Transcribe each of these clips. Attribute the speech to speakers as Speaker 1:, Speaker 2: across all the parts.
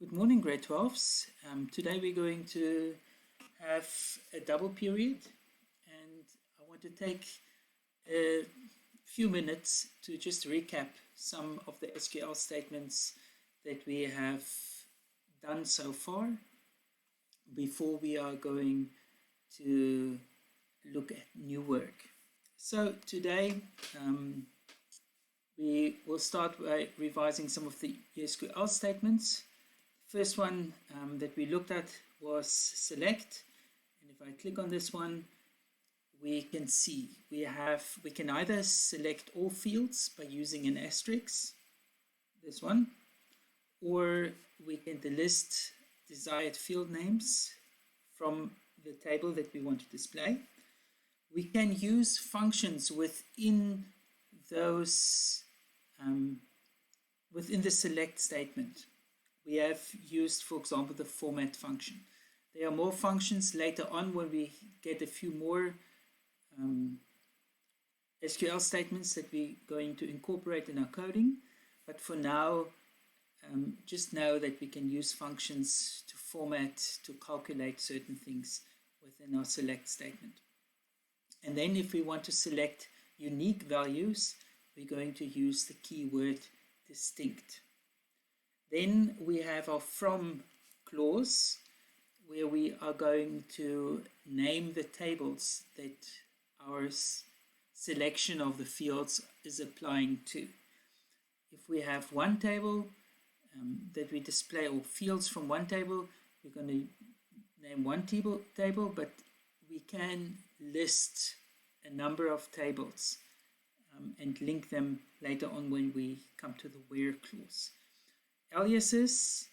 Speaker 1: Good morning, grade 12s. Today we're going to have a double period, and I want to take a few minutes to just recap some of the SQL statements that we have done so far before we are going to look at new work. So today we will start by revising some of the SQL statements. First one that we looked at was select, and if I click on this one, we can see we can either select all fields by using an asterisk, this one, or we can delist desired field names from the table that we want to display. We can use functions within those within the select statement. We have used, for example, the format function. There are more functions later on when we get a few more SQL statements that we're going to incorporate in our coding. But for now, just know that we can use functions to format, to calculate certain things within our select statement. And then if we want to select unique values, we're going to use the keyword distinct. Then we have our from clause, where we are going to name the tables that our selection of the fields is applying to. If we have one table that we display, or fields from one table, we're going to name one table, but we can list a number of tables and link them later on when we come to the where clause. Aliases,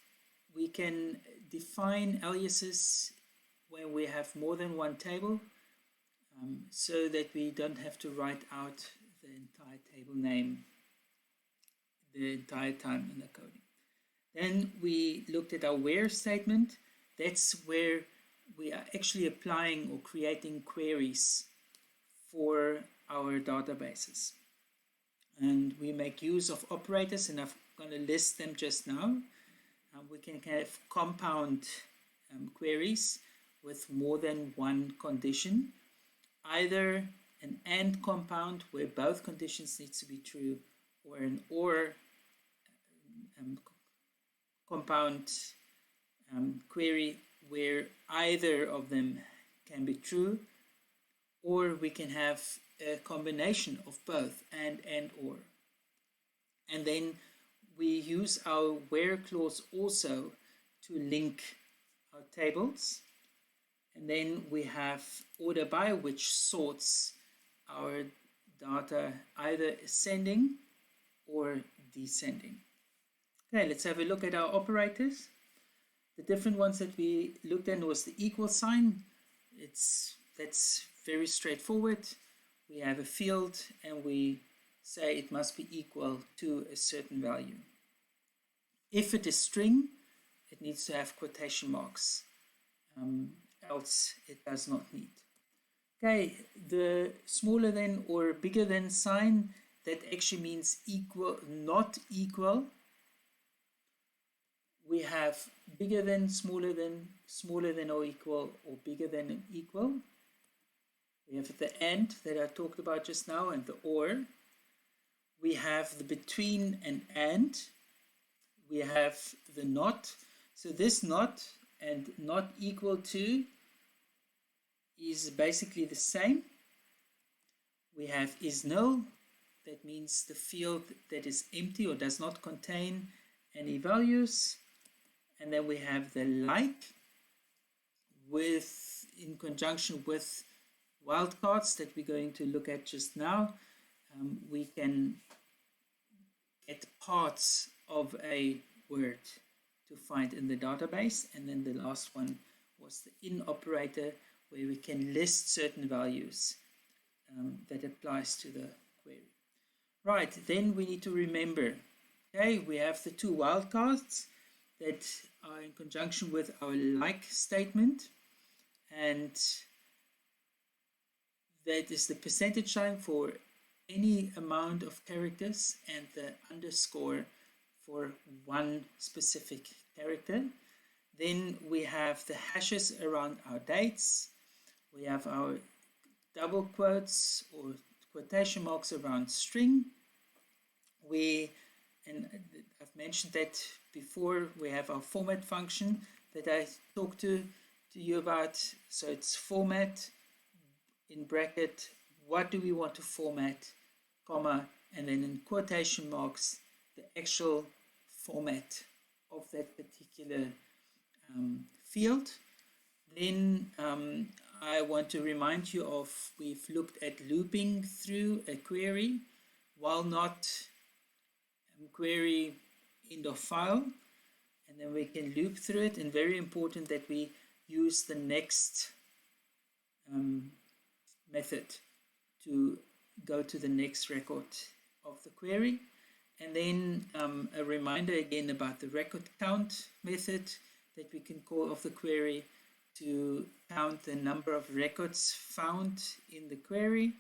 Speaker 1: we can define aliases when we have more than one table, so that we don't have to write out the entire table name the entire time in the coding. Then we looked at our where statement. That's where we are actually applying or creating queries for our databases. And we make use of operators, and I've going to list them just now. We can have compound queries with more than one condition, either an AND compound where both conditions need to be true, or an OR compound query where either of them can be true, or we can have a combination of both, and or. And then we use our where clause also to link our tables. And then we have order by, which sorts our data either ascending or descending. Okay, let's have a look at our operators. The different ones that we looked at was the equal sign. That's very straightforward. We have a field and we say it must be equal to a certain value. If it is string, it needs to have quotation marks, else it does not need. Okay, the smaller than or bigger than sign, that actually means equal, not equal. We have bigger than or equal, or bigger than and equal. We have the and that I talked about just now, and the or. We have the between and. We have the not. So this not and not equal to is basically the same. We have is null. That means the field that is empty or does not contain any values. And then we have the like, in conjunction with wildcards that we're going to look at just now. We can get parts of a word to find in the database. And then the last one was the in operator, where we can list certain values that applies to the query. Right, then we need to remember, okay, we have the two wildcards that are in conjunction with our like statement, and that is the percentage sign for any amount of characters and the underscore for one specific character. Then we have the hashes around our dates. We have our double quotes or quotation marks around string. And I've mentioned that before, we have our format function that I talked to you about. So it's format in bracket, what do we want to format, comma, and then in quotation marks, the actual format of that particular field. Then I want to remind you of, we've looked at looping through a query while not query end of file, and then we can loop through it, and very important that we use the next method to go to the next record of the query. And then a reminder again about the record count method that we can call of the query to count the number of records found in the query.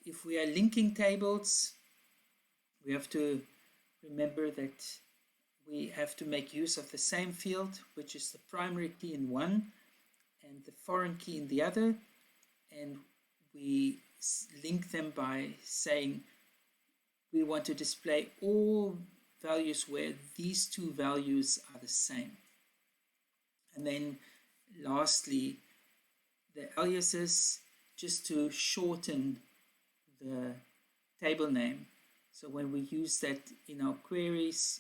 Speaker 1: If we are linking tables, we have to remember that we have to make use of the same field, which is the primary key in one and the foreign key in the other, and we link them by saying we want to display all values where these two values are the same. And then lastly, the aliases, just to shorten the table name. So when we use that in our queries,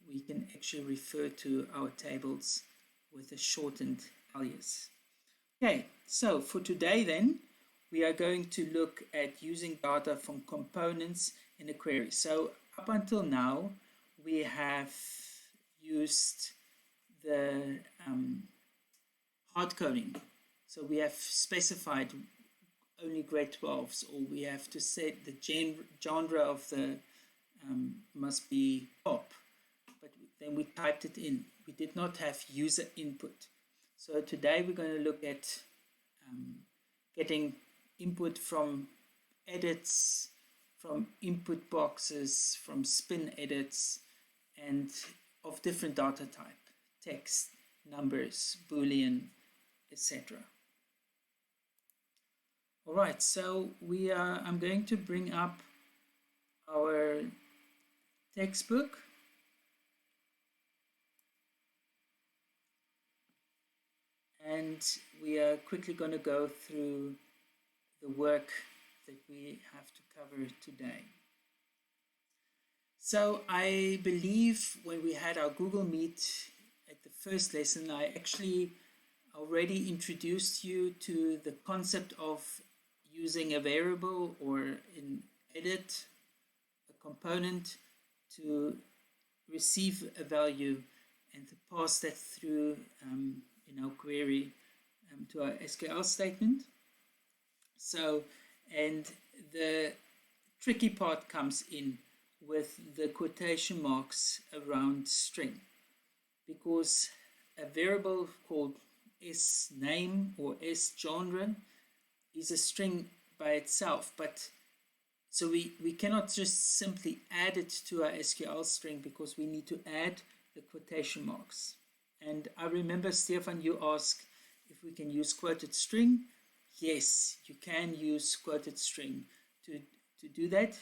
Speaker 1: we can actually refer to our tables with a shortened alias. Okay, so for today then, we are going to look at using data from components in a query. So up until now, we have used the hard coding. So we have specified only grade 12s, or we have to set the genre of the must be pop, but then we typed it in. We did not have user input. So today we're going to look at getting input from edits, from input boxes, from spin edits, and of different data type, text, numbers, Boolean, etc. All right, so I'm going to bring up our textbook. And we are quickly going to go through the work that we have to cover today. So I believe when we had our Google Meet at the first lesson, I actually already introduced you to the concept of using a variable or in edit a component to receive a value and to pass that through in our query to our SQL statement. So, and the tricky part comes in with the quotation marks around string, because a variable called sName or sGenre is a string by itself, but so we cannot just simply add it to our SQL string, because we need to add the quotation marks. And I remember, Stefan, you asked if we can use quoted string. Yes, you can use quoted string to do that.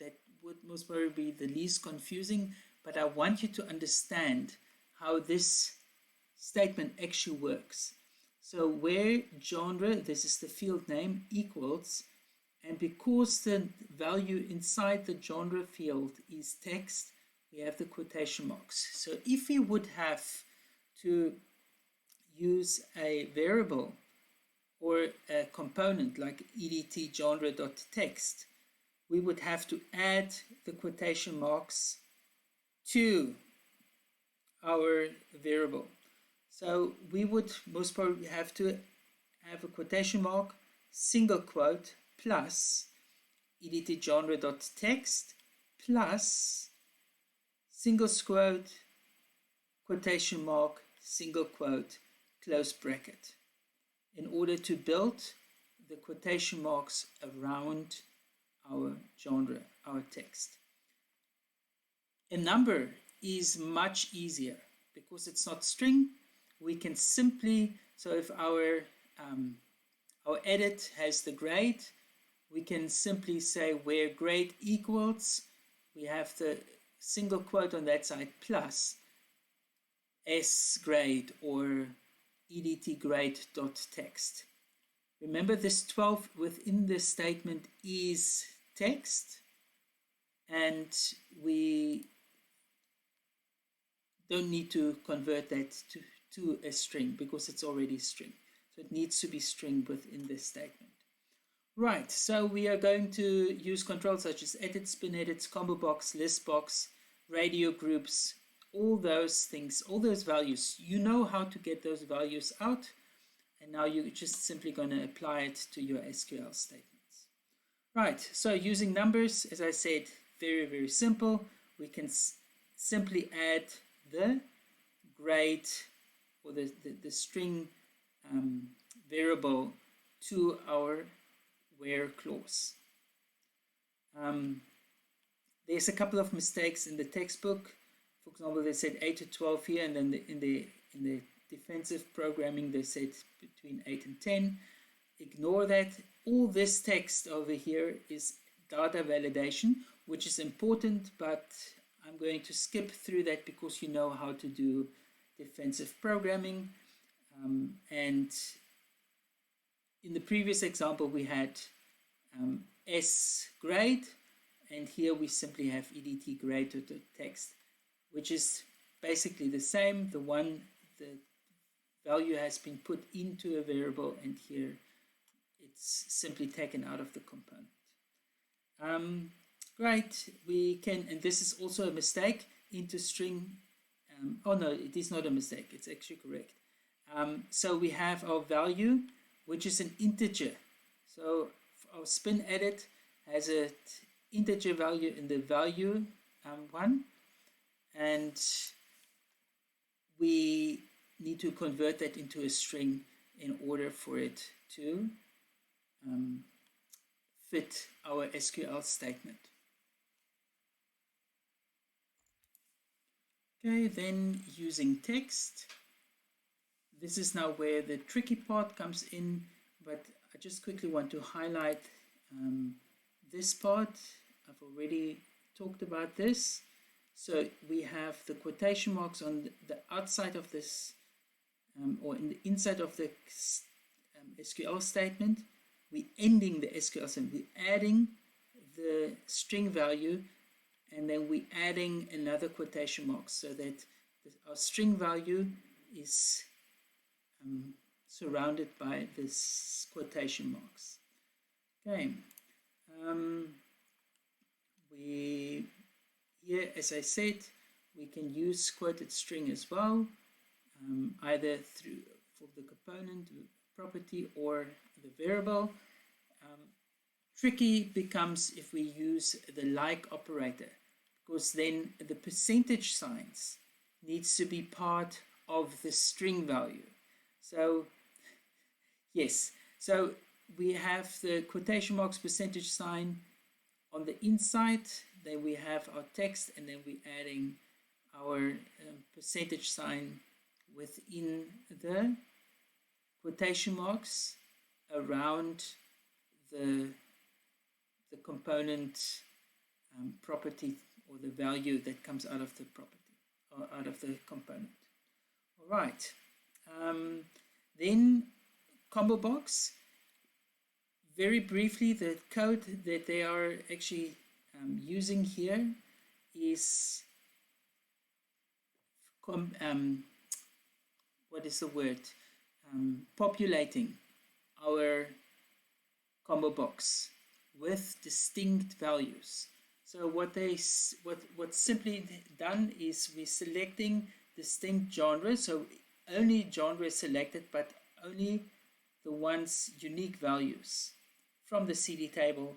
Speaker 1: That would most probably be the least confusing, but I want you to understand how this statement actually works. So where genre, this is the field name, equals, and because the value inside the genre field is text, we have the quotation marks. So if we would have to use a variable or a component like edtgenre.text, we would have to add the quotation marks to our variable. So we would most probably have to have a quotation mark, single quote, plus edtgenre.text, plus single quote, quotation mark, single quote, close bracket, in order to build the quotation marks around our genre, our text. A number is much easier because it's not string. We can simply, so if our edit has the grade, we can simply say where grade equals, we have the single quote on that side plus S grade or edt grade dot text. Remember, this 12 within this statement is text, and we don't need to convert that to a string because it's already string. So it needs to be string within this statement. Right, so we are going to use controls such as edit, spin edits, combo box, list box, radio groups, all those things, all those values. You know how to get those values out, and now you're just simply going to apply it to your SQL statements. Right, so using numbers, as I said, very, very simple. We can simply add the grade or the string variable to our where clause. There's a couple of mistakes in the textbook. For example, they said 8 to 12 here, and then in the defensive programming they said between 8 and 10. Ignore that. All this text over here is data validation, which is important, but I'm going to skip through that because you know how to do defensive programming. And in the previous example, we had S grade, and here we simply have edt grade to the text, which is basically the same. The value has been put into a variable, and here it's simply taken out of the component. Great, we can, and this is also a mistake, into string. Oh no, it is not a mistake, it's actually correct. So we have our value, which is an integer. So our spin edit has an integer value in the value one, and we need to convert that into a string in order for it to fit our SQL statement. Okay, then using text. This is now where the tricky part comes in, but I just quickly want to highlight this part. I've already talked about this. So we have the quotation marks on the outside of this, or in the inside of the SQL statement. We're ending the SQL statement. We're adding the string value, and then we're adding another quotation mark so that our string value is surrounded by this quotation marks. Okay. Here, as I said, we can use quoted string as well, either for the component, property, or the variable. Tricky becomes if we use the like operator, because then the percentage signs needs to be part of the string value. So yes, so we have the quotation marks, percentage sign on the inside, then we have our text, and then we're adding our percentage sign within the quotation marks around the component property or the value that comes out of the property or out of the component. All right. Then combo box. Very briefly, the code that they are actually using here is what is the word? Populating our combo box with distinct values. So what's simply done is we're selecting distinct genres. So only genre is selected, but only the one's unique values from the CD table,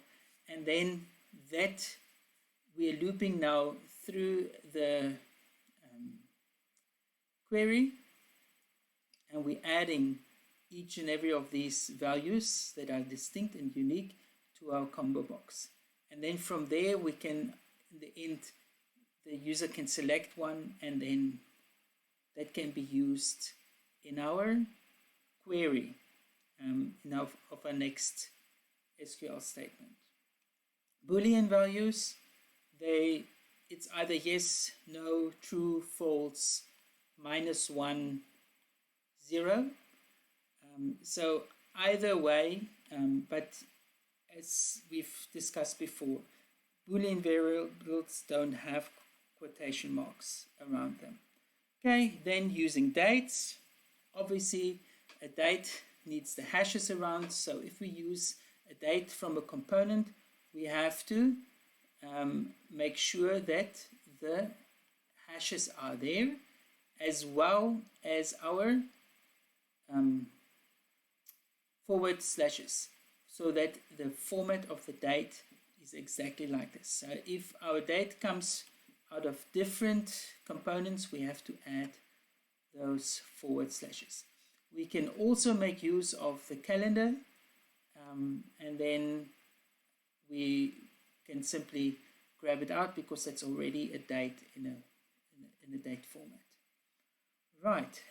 Speaker 1: and then that we are looping now through the query, and we're adding each and every of these values that are distinct and unique to our combo box. And then from there we can, in the end, the user can select one, and then that can be used in our query of our next SQL statement. Boolean values, it's either yes, no, true, false, -1, 0. So either way, but as we've discussed before, Boolean variables don't have quotation marks around them. Okay, then using dates, obviously a date needs the hashes around, so if we use a date from a component, we have to make sure that the hashes are there, as well as our forward slashes, so that the format of the date is exactly like this. So if our date comes out of different components, we have to add those forward slashes. We can also make use of the calendar, and then we can simply grab it out because that's already a date in a date format. Right.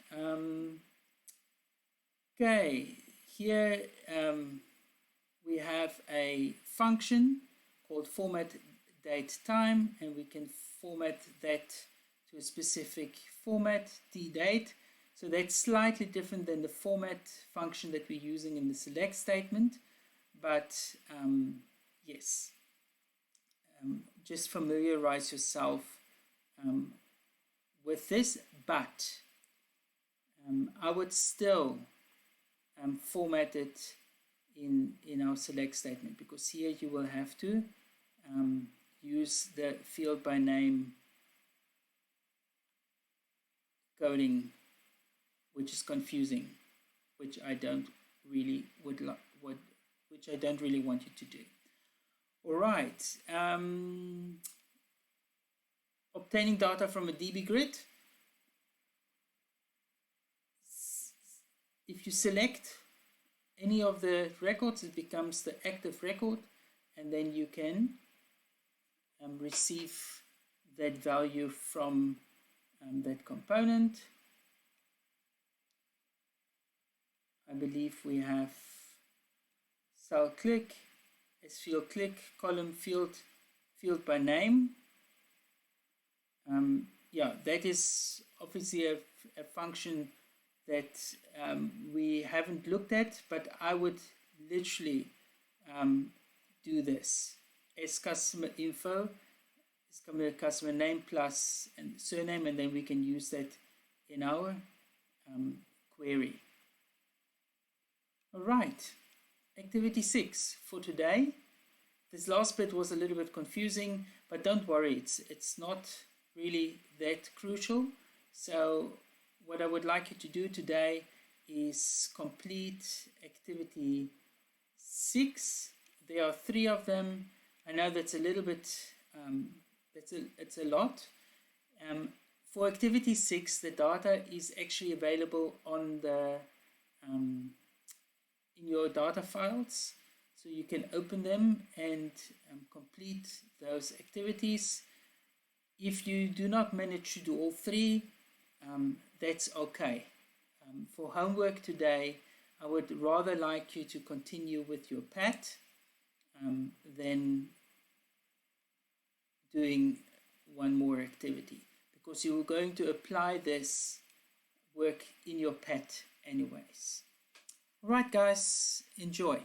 Speaker 1: Okay. Here we have a function called format date time, and we can format that to a specific format, tdate. So that's slightly different than the format function that we're using in the select statement, but yes, just familiarize yourself with this, but I would still format it in our select statement, because here you will have to use the field by name coding, which is confusing, which I don't really want you to do. All right, obtaining data from a DB grid. If you select any of the records, it becomes the active record, and then you can receive that value from that component. I believe we have cell click, as field click, column field by name. Yeah, that is obviously a function that we haven't looked at, but I would literally do this as customer info, as customer name plus and surname, and then we can use that in our query. All right, activity 6 for today. This last bit was a little bit confusing, but don't worry, it's not really that crucial. So what I would like you to do today is complete activity 6. There are 3 of them. I know that's a little bit, it's a lot. For activity 6, the data is actually available on the in your data files, so you can open them and complete those activities. If you do not manage to do all 3, that's okay. For homework today, I would rather like you to continue with your PAT than doing one more activity, because you are going to apply this work in your PAT anyways. Alright guys, enjoy.